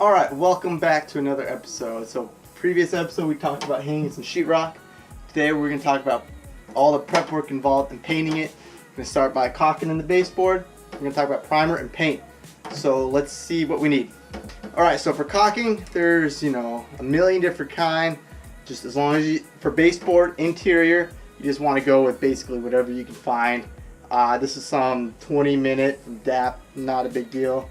Alright, welcome back to another episode. So, previous episode we talked about hanging some sheetrock. Today we're going to talk about all the prep work involved in painting it. We're going to start by caulking in the baseboard. We're going to talk about primer and paint. So let's see what we need. Alright, so for caulking, there's, a million different kind. Just as long as you, for baseboard, interior, you just want to go with basically whatever you can find. This is some 20-minute from DAP, not a big deal.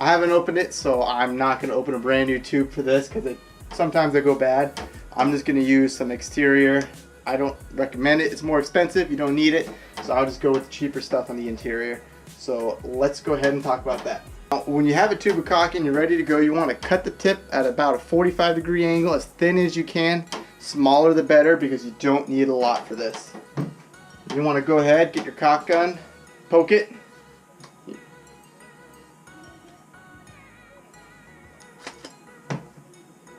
I haven't opened it, so I'm not going to open a brand new tube for this because sometimes they go bad. I'm just going to use some exterior. I don't recommend it. It's more expensive. You don't need it. So I'll just go with the cheaper stuff on the interior. So let's go ahead and talk about that. Now, when you have a tube of caulking, you're ready to go. You want to cut the tip at about a 45-degree angle, as thin as you can. Smaller the better because you don't need a lot for this. You want to go ahead, get your caulk gun, poke it.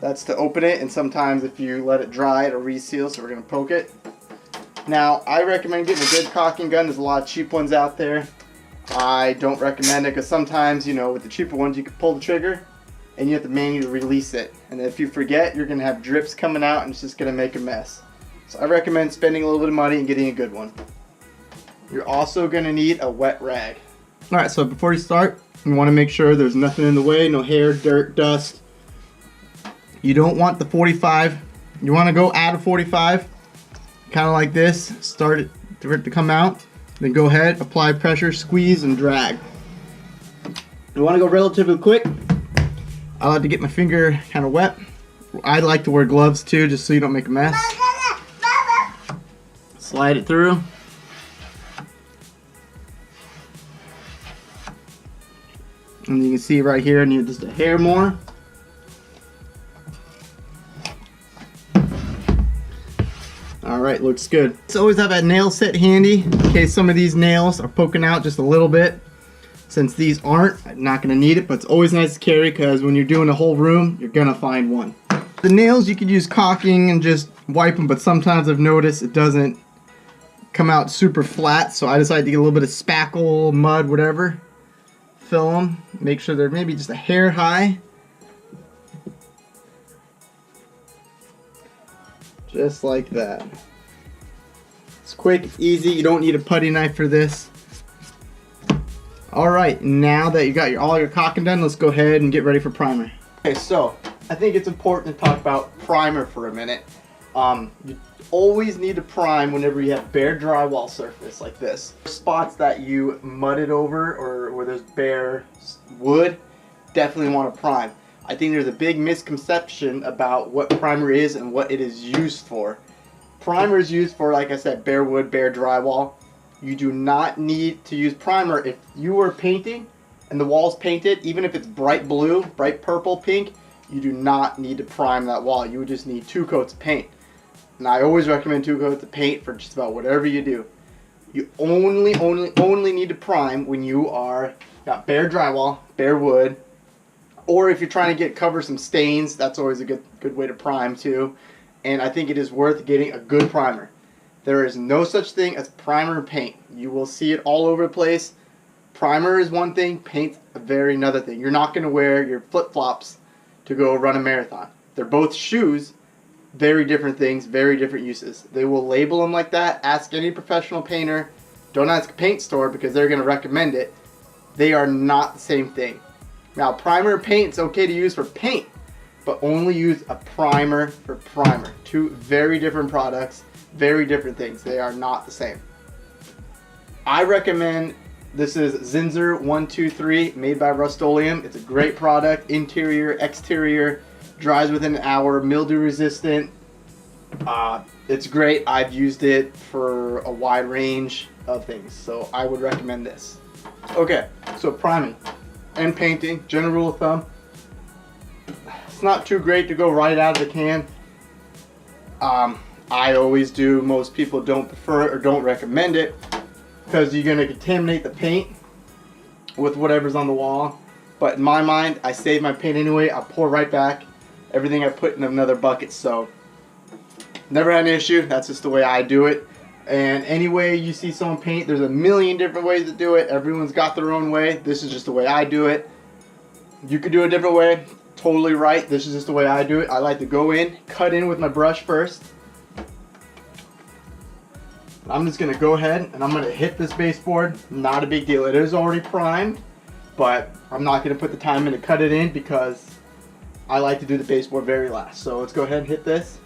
That's to open it, and sometimes if you let it dry, it'll reseal, so we're going to poke it. Now, I recommend getting a good caulking gun. There's a lot of cheap ones out there. I don't recommend it because sometimes, with the cheaper ones, you can pull the trigger and you have to manually release it. And if you forget, you're going to have drips coming out and it's just going to make a mess. So I recommend spending a little bit of money and getting a good one. You're also going to need a wet rag. Alright, so before you start, you want to make sure there's nothing in the way, no hair, dirt, dust. You don't want the 45. You want to go at a 45, kind of like this. Start it for it to come out. Then go ahead, apply pressure, squeeze, and drag. You want to go relatively quick. I like to get my finger kind of wet. I like to wear gloves too, just so you don't make a mess. Slide it through. And you can see right here, I need just a hair more. Alright, looks good. So always have that nail set handy in case some of these nails are poking out just a little bit. Since these aren't, I'm not going to need it, but it's always nice to carry because when you're doing a whole room, you're going to find one. The nails you could use caulking and just wipe them, but sometimes I've noticed it doesn't come out super flat, so I decided to get a little bit of spackle, mud, whatever. Fill them, make sure they're maybe just a hair high. Just like that. It's quick, easy. You don't need a putty knife for this. Alright, now that you got all your caulking done, let's go ahead and get ready for primer. Okay, so I think it's important to talk about primer for a minute. You always need to prime whenever you have bare drywall surface like this. Spots that you mudded over or where there's bare wood, definitely want to prime. I think there's a big misconception about what primer is and what it is used for. Primer is used for, like I said, bare wood, bare drywall. You do not need to use primer. If you were painting and the wall's painted, even if it's bright blue, bright purple, pink, you do not need to prime that wall. You would just need 2 coats of paint. And I always recommend 2 coats of paint for just about whatever you do. You only need to prime when you got bare drywall, bare wood, or if you're trying to cover some stains. That's always a good way to prime too. And I think it is worth getting a good primer. There is no such thing as primer paint. You will see it all over the place. Primer is one thing, paint's another thing. You're not going to wear your flip-flops to go run a marathon. They're both shoes, very different things, very different uses. They will label them like that. Ask any professional painter. Don't ask a paint store because they're going to recommend it. They are not the same thing. Now, primer paint's okay to use for paint, but only use a primer for primer. 2 very different products, very different things. They are not the same. I recommend, this is Zinsser 123, made by Rust-Oleum. It's a great product, interior, exterior, dries within an hour, mildew resistant. It's great. I've used it for a wide range of things, so I would recommend this. Okay, so priming and painting, general rule of thumb, it's not too great to go right out of the can. I always do. Most people don't prefer it or don't recommend it because you're going to contaminate the paint with whatever's on the wall. But in my mind, I save my paint anyway. I pour right back everything I put in another bucket. So never had an issue. That's just the way I do it. And any way you see someone paint, there's a million different ways to do it. Everyone's got their own way. This is just the way I do it. You could do it a different way. totally right. This is just the way I do it. I like to go in, cut in with my brush first. I'm just gonna go ahead and I'm gonna hit this baseboard. Not a big deal. It is already primed, but I'm not gonna put the time in to cut it in because I like to do the baseboard very last. So let's go ahead and hit this.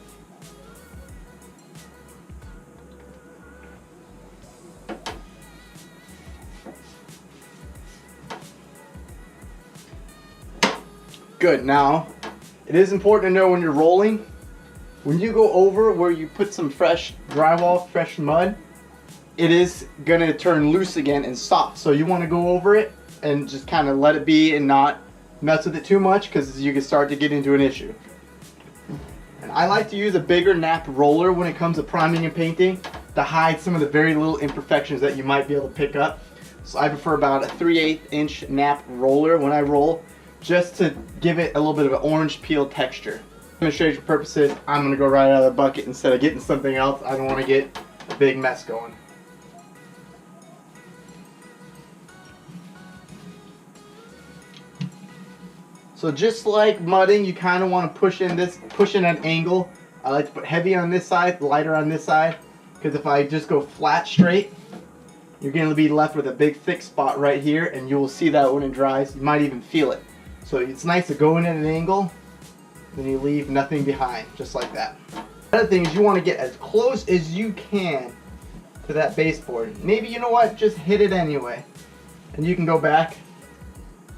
Good. Now, it is important to know when you're rolling, when you go over where you put some fresh drywall, fresh mud, it is going to turn loose again and stop. So you want to go over it and just kind of let it be and not mess with it too much because you can start to get into an issue. And I like to use a bigger nap roller when it comes to priming and painting to hide some of the very little imperfections that you might be able to pick up. So I prefer about a 3/8 inch nap roller when I roll, just to give it a little bit of an orange peel texture. For demonstration purposes, I'm going to go right out of the bucket instead of getting something else. I don't want to get a big mess going. So just like mudding, you kind of want to push in an angle. I like to put heavy on this side, lighter on this side, because if I just go flat straight, you're going to be left with a big thick spot right here, and you will see that when it dries. You might even feel it. So it's nice to go in at an angle, then you leave nothing behind, just like that. The other thing is you want to get as close as you can to that baseboard. Maybe, you know what, just hit it anyway. And you can go back.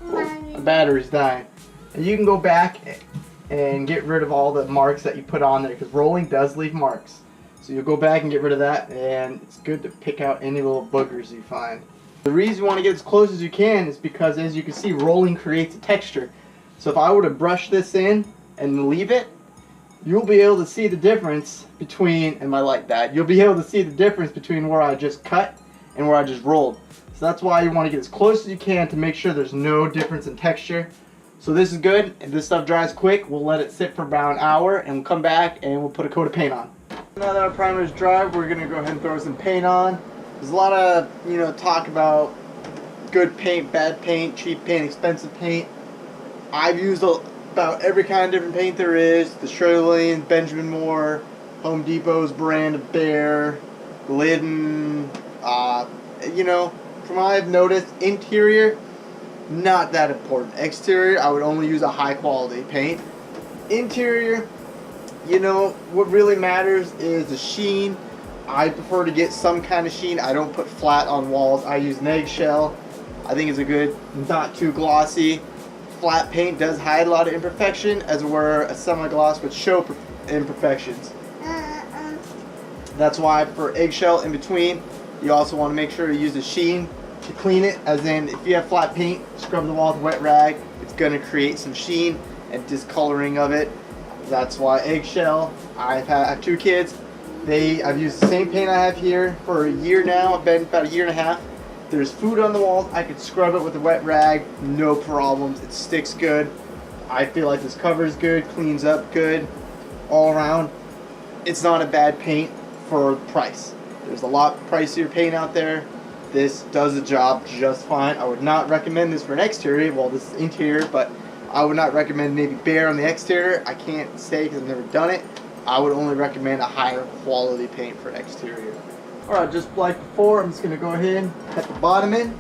Oh, the battery's dying. And you can go back and get rid of all the marks that you put on there, because rolling does leave marks. So you'll go back and get rid of that, and it's good to pick out any little boogers you find. The reason you want to get as close as you can is because, as you can see, rolling creates a texture. So if I were to brush this in and leave it, you'll be able to see the difference between, and I like that, you'll be able to see the difference between where I just cut and where I just rolled. So that's why you want to get as close as you can to make sure there's no difference in texture. So this is good. If this stuff dries quick, we'll let it sit for about an hour and we'll come back and we'll put a coat of paint on. Now that our primer is dry, we're going to go ahead and throw some paint on. There's a lot of, talk about good paint, bad paint, cheap paint, expensive paint. I've used about every kind of different paint there is. The Stoodley, Benjamin Moore, Home Depot's brand of Bear, Glidden. From what I've noticed, interior, not that important. Exterior, I would only use a high quality paint. Interior, what really matters is the sheen. I prefer to get some kind of sheen. I don't put flat on walls. I use an eggshell. I think it's a good, not too glossy. Flat paint does hide a lot of imperfection, as where a semi-gloss would show imperfections. That's why for eggshell in between, you also want to make sure you use the sheen to clean it. As in, if you have flat paint, scrub the wall with a wet rag. It's going to create some sheen and discoloring of it. That's why eggshell. I have 2 kids. I've used the same paint I have here for a year now. I've been about a year and a half. There's food on the walls. I could scrub it with a wet rag, no problems. It sticks good. I feel like this cover is good, cleans up good, all around. It's not a bad paint for price. There's a lot pricier paint out there. This does the job just fine. I would not recommend this for an exterior. Well, this is interior, but I would not recommend maybe Bear on the exterior. I can't say because I've never done it. I would only recommend a higher quality paint for exterior. Alright, just like before, I'm just going to go ahead and cut the bottom in.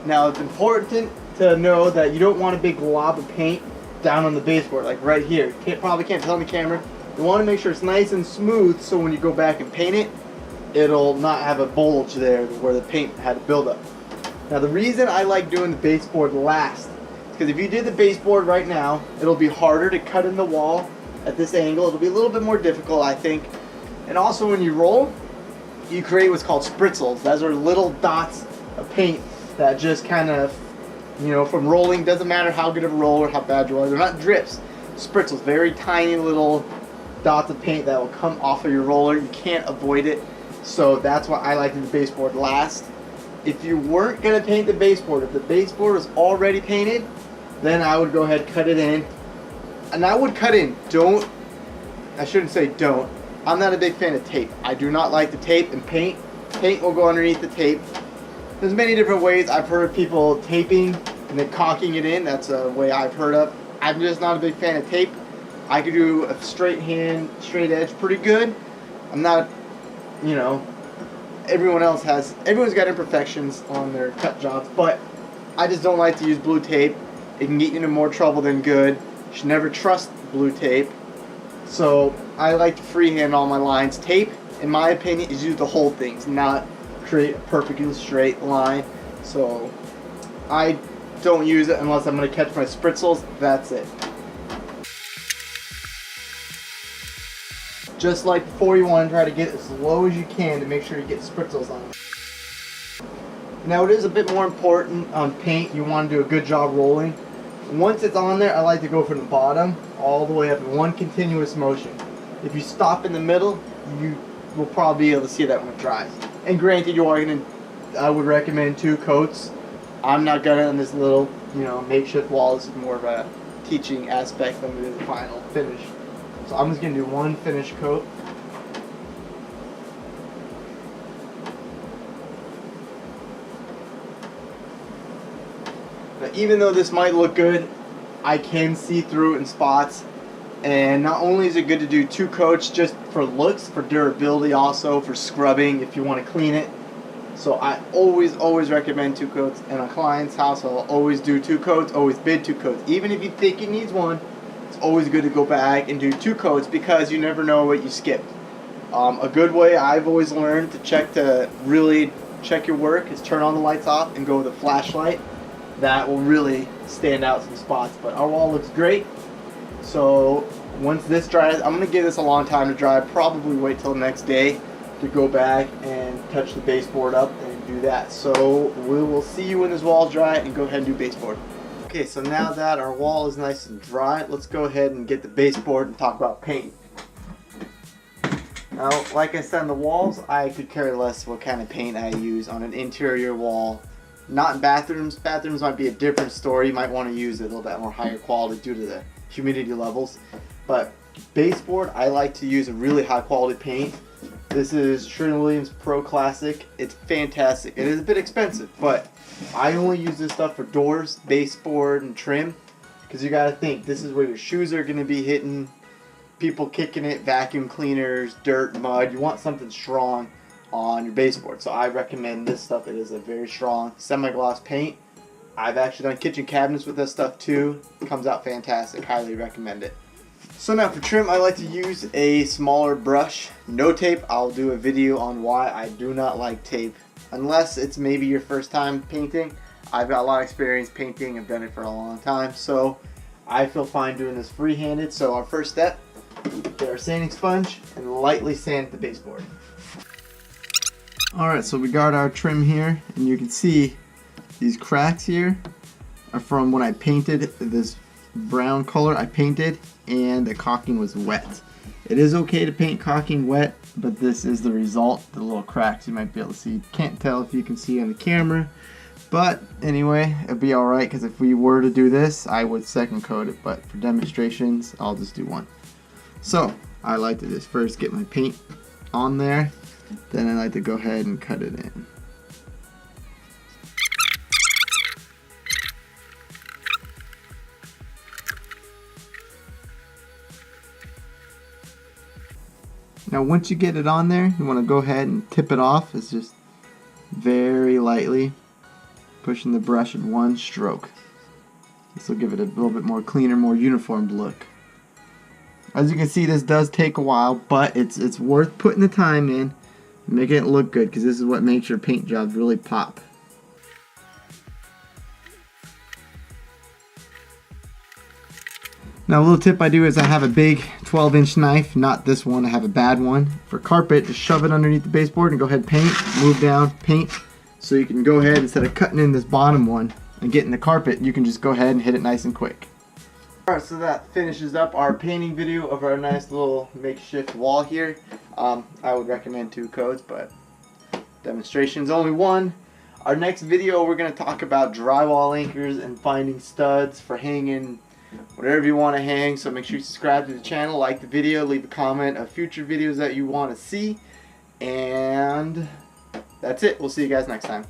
Now, it's important to know that you don't want a big glob of paint down on the baseboard, like right here. Probably can't tell on the camera. You want to make sure it's nice and smooth so when you go back and paint it, it'll not have a bulge there where the paint had a buildup. Now, the reason I like doing the baseboard last is because if you did the baseboard right now, it'll be harder to cut in the wall at this angle. It'll be a little bit more difficult, I think. And also, when you roll, you create what's called spritzels. Those are little dots of paint that just kind of, from rolling, doesn't matter how good of a roller, how bad you are, they're not drips. Spritzels, very tiny little dots of paint that will come off of your roller. You can't avoid it. So that's why I like to do the baseboard last. If you weren't going to paint the baseboard, if the baseboard was already painted, then I would go ahead and cut it in. And I would cut in. I shouldn't say don't. I'm not a big fan of tape. I do not like the tape and paint. Paint will go underneath the tape. There's many different ways. I've heard of people taping and then caulking it in. That's a way I've heard of. I'm just not a big fan of tape. I could do a straight hand, straight edge pretty good. I'm not, you know, everyone's got imperfections on their cut jobs, but I just don't like to use blue tape. It can get you into more trouble than good. You should never trust blue tape. So I like to freehand all my lines. Tape, in my opinion, is used to hold things, not create a perfectly straight line. So I don't use it unless I'm going to catch my spritzels. That's it. Just like before, you want to try to get it as low as you can to make sure you get spritzels on it. Now it is a bit more important on paint. You want to do a good job rolling. Once it's on there, I like to go from the bottom all the way up in one continuous motion. If you stop in the middle, you will probably be able to see that when it dries. And granted, I would recommend 2 coats. I'm not gonna on this little, makeshift wall. This is more of a teaching aspect than it is the final finish. So I'm just gonna do 1 finish coat. Now, even though this might look good, I can see through it in spots. And not only is it good to do 2 coats just for looks, for durability, also for scrubbing if you want to clean it. So I always recommend 2 coats. In a client's house, I'll always do 2 coats, always bid 2 coats. Even if you think it needs 1, it's always good to go back and do 2 coats because you never know what you skipped. A good way I've always learned to really check your work is turn on the lights off and go with a flashlight. That will really stand out some spots. But our wall looks great. So once this dries, I'm going to give this a long time to dry. Probably wait till the next day to go back and touch the baseboard up and do that. So we will see you when this wall is dry and go ahead and do baseboard. Okay, so now that our wall is nice and dry, let's go ahead and get the baseboard and talk about paint. Now, like I said on the walls, I could care less what kind of paint I use on an interior wall. Not in bathrooms. Bathrooms might be a different story. You might want to use a little bit more higher quality due to the humidity levels. But baseboard, I like to use a really high quality paint. This is Sherwin-Williams Pro Classic. It's fantastic. It is a bit expensive, but I only use this stuff for doors, baseboard, and trim. Because you got to think, this is where your shoes are going to be hitting, people kicking it, vacuum cleaners, dirt, mud. You want something strong on your baseboard. So I recommend this stuff. It is a very strong semi-gloss paint. I've actually done kitchen cabinets with this stuff too. It comes out fantastic. Highly recommend it. So now for trim, I like to use a smaller brush. No tape. I'll do a video on why I do not like tape. Unless it's maybe your first time painting. I've got a lot of experience painting. I've done it for a long time. So I feel fine doing this free-handed. So our first step, get our sanding sponge and lightly sand the baseboard. Alright, so we got our trim here, and you can see these cracks here are from when I painted this brown color. I painted and the caulking was wet. It is okay to paint caulking wet, but this is the result. The little cracks you might be able to see. Can't tell if you can see on the camera, but anyway, it'll be alright because if we were to do this, I would second coat it, but for demonstrations, I'll just do 1. So I like to just first get my paint on there. Then I like to go ahead and cut it in. Now once you get it on there, you want to go ahead and tip it off. It's just very lightly pushing the brush in 1 stroke. This will give it a little bit more cleaner, more uniformed look. As you can see, this does take a while, but it's worth putting the time in. Making it look good, because this is what makes your paint jobs really pop. Now a little tip I do is I have a big 12-inch knife, not this one, I have a bad one. For carpet, just shove it underneath the baseboard and go ahead and paint, move down, paint. So you can go ahead, instead of cutting in this bottom one and getting the carpet, you can just go ahead and hit it nice and quick. Alright, so that finishes up our painting video of our nice little makeshift wall here. I would recommend 2 coats, but demonstration's only 1. Our next video, we're going to talk about drywall anchors and finding studs for hanging whatever you want to hang. So make sure you subscribe to the channel, like the video, leave a comment of future videos that you want to see. And that's it. We'll see you guys next time.